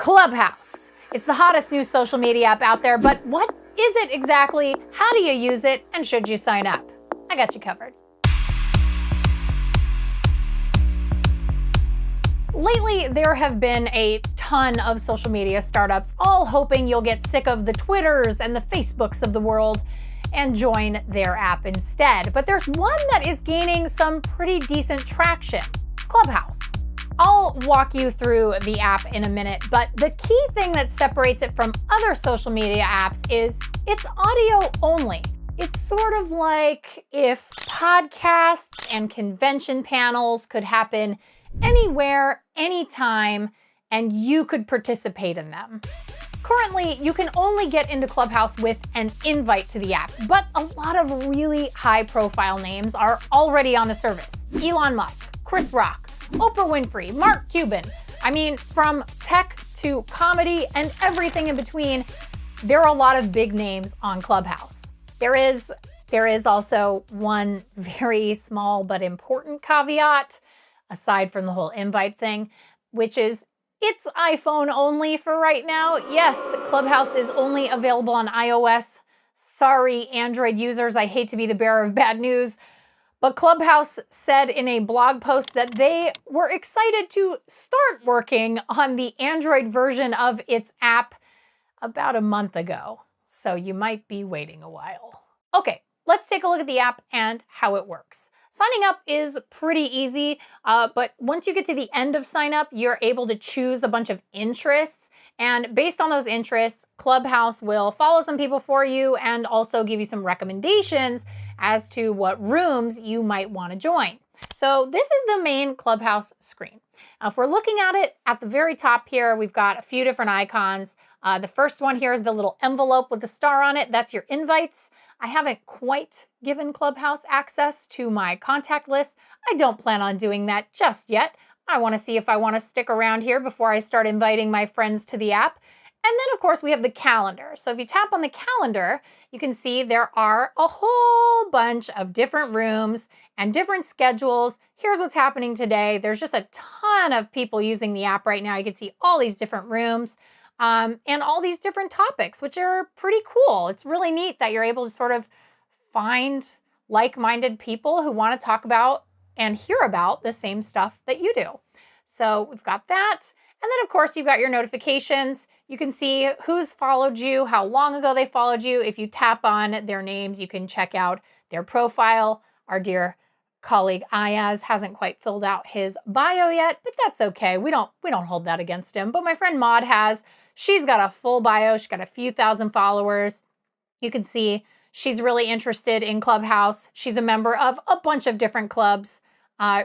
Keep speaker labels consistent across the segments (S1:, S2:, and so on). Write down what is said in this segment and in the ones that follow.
S1: Clubhouse. It's the hottest new social media app out there, but what is it exactly? How do you use it? And should you sign up? I got you covered. Lately, there have been a ton of social media startups, all hoping you'll get sick of the Twitters and the Facebooks of the world and join their app instead. But there's one that is gaining some pretty decent traction, Clubhouse. I'll walk you through the app in a minute, but the key thing that separates it from other social media apps is it's audio only. It's sort of like if podcasts and convention panels could happen anywhere, anytime, and you could participate in them. Currently, you can only get into Clubhouse with an invite to the app, but a lot of really high-profile names are already on the service. Elon Musk, Chris Rock, Oprah Winfrey, Mark Cuban. I mean, from tech to comedy and everything in between, there are a lot of big names on Clubhouse. There is also one very small but important caveat, aside from the whole invite thing, which is it's iPhone only for right now. Yes, Clubhouse is only available on iOS. Sorry, Android users, I hate to be the bearer of bad news. But Clubhouse said in a blog post that they were excited to start working on the Android version of its app about a month ago. So you might be waiting a while. Okay, let's take a look at the app and how it works. Signing up is pretty easy, but once you get to the end of sign up, you're able to choose a bunch of interests. And based on those interests, Clubhouse will follow some people for you and also give you some recommendations as to what rooms you might want to join. So this is the main Clubhouse screen. Now, if we're looking at it at the very top here, we've got a few different icons. The first one here is the little envelope with the star on it. That's your invites. I haven't quite given Clubhouse access to my contact list. I don't plan on doing that just yet. I want to see if I want to stick around here before I start inviting my friends to the app. And then, of course, we have the calendar. So if you tap on the calendar, you can see there are a whole bunch of different rooms and different schedules. Here's what's happening today. There's just a ton of people using the app right now. You can see all these different rooms and all these different topics, which are pretty cool. It's really neat that you're able to sort of find like-minded people who want to talk about and hear about the same stuff that you do. So we've got that. And then, of course, you've got your notifications. You can see who's followed you, how long ago they followed you. If you tap on their names, you can check out their profile. Our dear colleague Ayaz hasn't quite filled out his bio yet, but that's okay. We don't hold that against him. But my friend Maud has. She's got a full bio. She's got a few thousand followers. You can see she's really interested in Clubhouse. She's a member of a bunch of different clubs.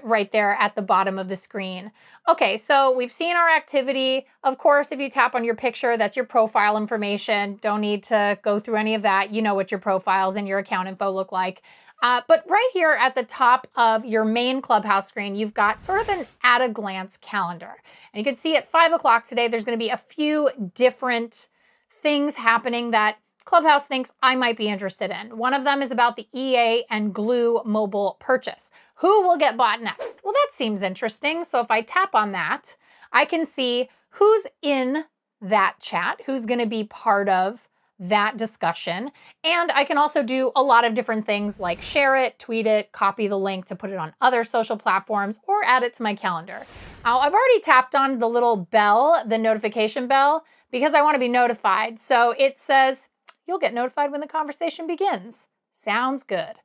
S1: Right there at the bottom of the screen. Okay, so we've seen our activity. Of course, if you tap on your picture, that's your profile information. Don't need to go through any of that. You know what your profiles and your account info look like. But right here at the top of your main Clubhouse screen, you've got sort of an at-a-glance calendar. And you can see at 5 o'clock today, there's going to be a few different things happening that Clubhouse thinks I might be interested in. One of them is about the EA and Glue mobile purchase. Who will get bought next? Well, that seems interesting. So if I tap on that, I can see who's in that chat, who's going to be part of that discussion. And I can also do a lot of different things like share it, tweet it, copy the link to put it on other social platforms, or add it to my calendar. Now, I've already tapped on the little bell, the notification bell, because I want to be notified. So it says, you'll get notified when the conversation begins. Sounds good.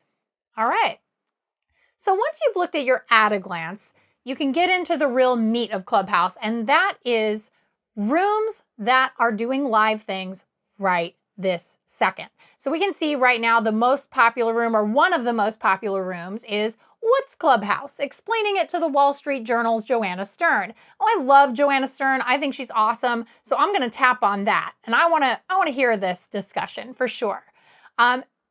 S1: All right. So once you've looked at your at a glance, you can get into the real meat of Clubhouse, and that is rooms that are doing live things right this second. So we can see right now the most popular room, or one of the most popular rooms, is What's Clubhouse? Explaining it to the Wall Street Journal's Joanna Stern. Oh, I love Joanna Stern. I think she's awesome. So I'm going to tap on that, and I want to hear this discussion for sure.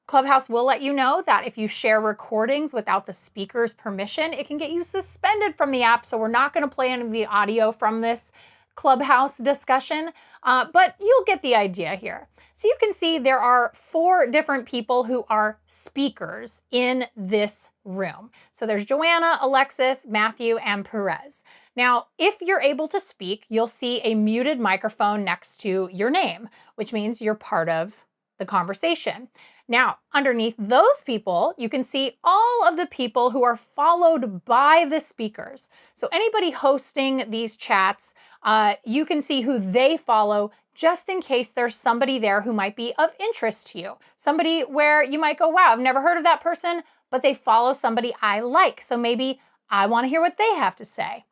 S1: Clubhouse will let you know that if you share recordings without the speaker's permission, it can get you suspended from the app. So we're not going to play any of the audio from this Clubhouse discussion, but you'll get the idea here. So you can see there are 4 different people who are speakers in this room. So there's Joanna, Alexis, Matthew, and Perez. Now, if you're able to speak, you'll see a muted microphone next to your name, which means you're part of the conversation. Now, underneath those people, you can see all of the people who are followed by the speakers. So anybody hosting these chats, you can see who they follow just in case there's somebody there who might be of interest to you. Somebody where you might go, wow, I've never heard of that person, but they follow somebody I like. So maybe I want to hear what they have to say.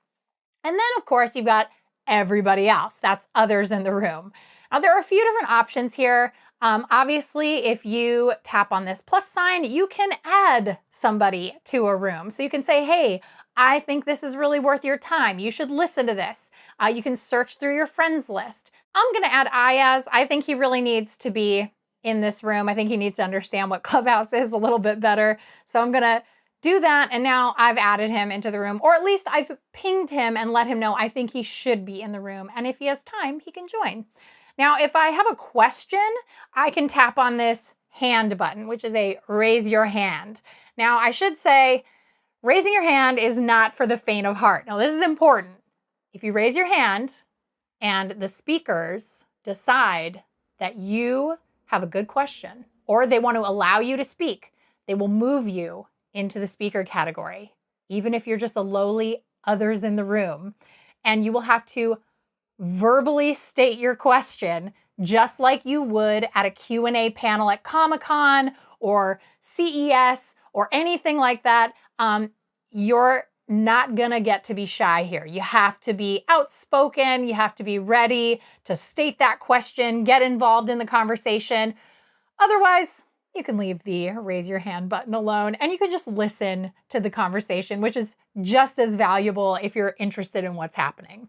S1: And then, of course, you've got everybody else. That's others in the room. Now, there are a few different options here. Obviously, if you tap on this plus sign, you can add somebody to a room. So you can say, hey, I think this is really worth your time. You should listen to this. You can search through your friends list. I'm going to add Ayaz. I think he really needs to be in this room. I think he needs to understand what Clubhouse is a little bit better. So I'm going to do that. And now I've added him into the room, or at least I've pinged him and let him know I think he should be in the room. And if he has time, he can join. Now, if I have a question, I can tap on this hand button, which is a raise your hand. Now, I should say raising your hand is not for the faint of heart. Now, this is important. If you raise your hand and the speakers decide that you have a good question or they want to allow you to speak, they will move you into the speaker category, even if you're just a lowly others in the room. And you will have to verbally state your question just like you would at a Q&A panel at Comic-Con or CES or anything like that. You're not gonna get to be shy here. You have to be outspoken. You have to be ready to state that question, get involved in the conversation. Otherwise, you can leave the raise your hand button alone and you can just listen to the conversation, which is just as valuable if you're interested in what's happening.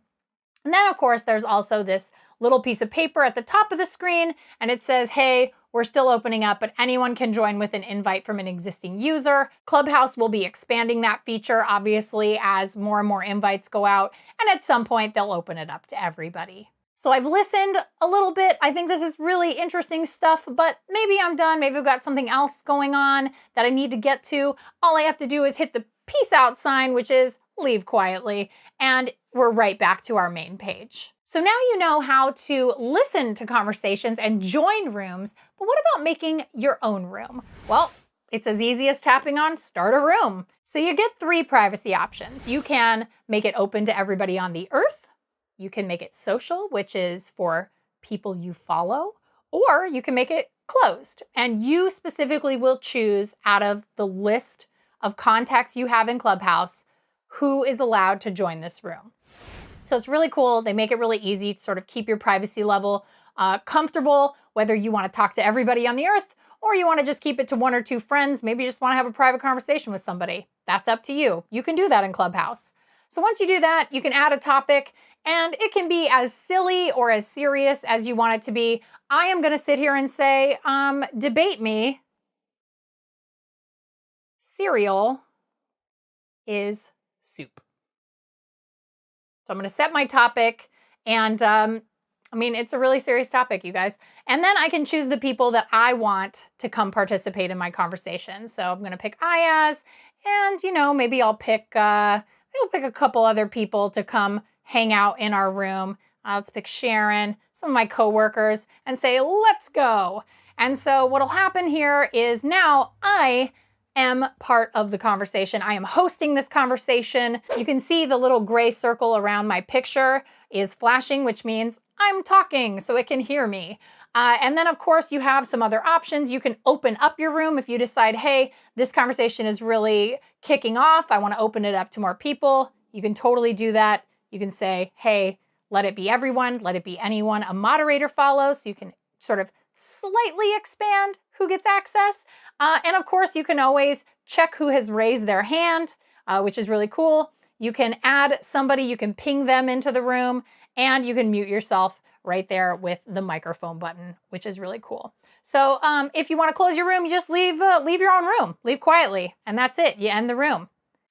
S1: And then, of course, there's also this little piece of paper at the top of the screen, and it says, hey, we're still opening up, but anyone can join with an invite from an existing user. Clubhouse will be expanding that feature, obviously, as more and more invites go out, and at some point, they'll open it up to everybody. So I've listened a little bit. I think this is really interesting stuff, but maybe I'm done. Maybe I've got something else going on that I need to get to. All I have to do is hit the peace out sign, which is leave quietly, and we're right back to our main page. So now you know how to listen to conversations and join rooms, but what about making your own room? Well, it's as easy as tapping on start a room. So you get 3 privacy options. You can make it open to everybody on the earth. You can make it social, which is for people you follow, or you can make it closed. And you specifically will choose out of the list of contacts you have in Clubhouse who is allowed to join this room. So it's really cool. They make it really easy to sort of keep your privacy level comfortable, whether you want to talk to everybody on the earth or you want to just keep it to 1 or 2 friends. Maybe you just want to have a private conversation with somebody. That's up to you. You can do that in Clubhouse. So once you do that, you can add a topic and it can be as silly or as serious as you want it to be. I am going to sit here and say, debate me. Cereal is soup. So I'm going to set my topic and it's a really serious topic, you guys. And then I can choose the people that I want to come participate in my conversation. So I'm going to pick Ayaz and, maybe I'll pick a couple other people to come hang out in our room. Let's pick Sharon, some of my coworkers, and say, let's go. And so what'll happen here is now I am part of the conversation. I am hosting this conversation. You can see the little gray circle around my picture is flashing, which means I'm talking so it can hear me. And then, of course, you have some other options. You can open up your room if you decide, hey, this conversation is really kicking off. I want to open it up to more people. You can totally do that. You can say, hey, let it be everyone, let it be anyone a moderator follows. So you can sort of slightly expand who gets access. And of course, you can always check who has raised their hand, which is really cool. You can add somebody, you can ping them into the room, and you can mute yourself right there with the microphone button, which is really cool. So if you want to close your room, you just leave your own room, leave quietly, and that's it. You end the room.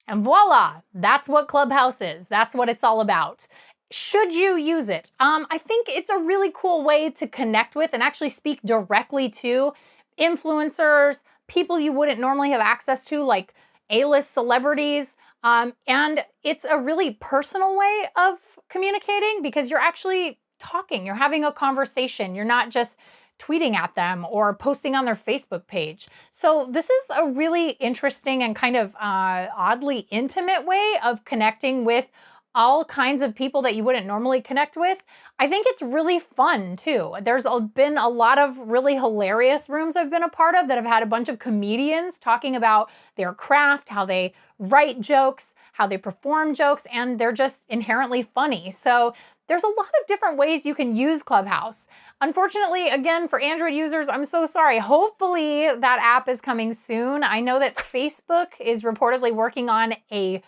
S1: And voila, that's what Clubhouse is. That's what it's all about. Should you use it? I think it's a really cool way to connect with and actually speak directly to influencers, people you wouldn't normally have access to, like A-list celebrities. And it's a really personal way of communicating because you're actually talking, you're having a conversation, you're not just tweeting at them or posting on their Facebook page. So this is a really interesting and kind of oddly intimate way of connecting with all kinds of people that you wouldn't normally connect with. I think it's really fun too. There's been a lot of really hilarious rooms I've been a part of that have had a bunch of comedians talking about their craft, how they write jokes, how they perform jokes, and they're just inherently funny. So there's a lot of different ways you can use Clubhouse. Unfortunately, again, for Android users, I'm so sorry. Hopefully that app is coming soon. I know that Facebook is reportedly working on a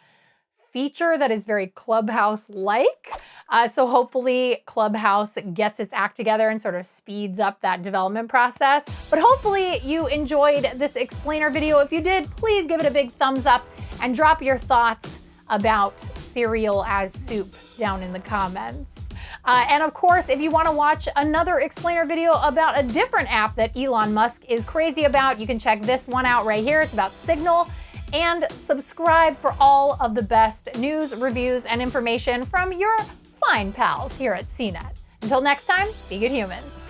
S1: feature that is very Clubhouse-like. So hopefully Clubhouse gets its act together and sort of speeds up that development process. But hopefully you enjoyed this explainer video. If you did, please give it a big thumbs up and drop your thoughts about cereal as soup down in the comments. And of course, if you want to watch another explainer video about a different app that Elon Musk is crazy about, you can check this one out right here. It's about Signal. And subscribe for all of the best news, reviews, and information from your fine pals here at CNET. Until next time, be good humans.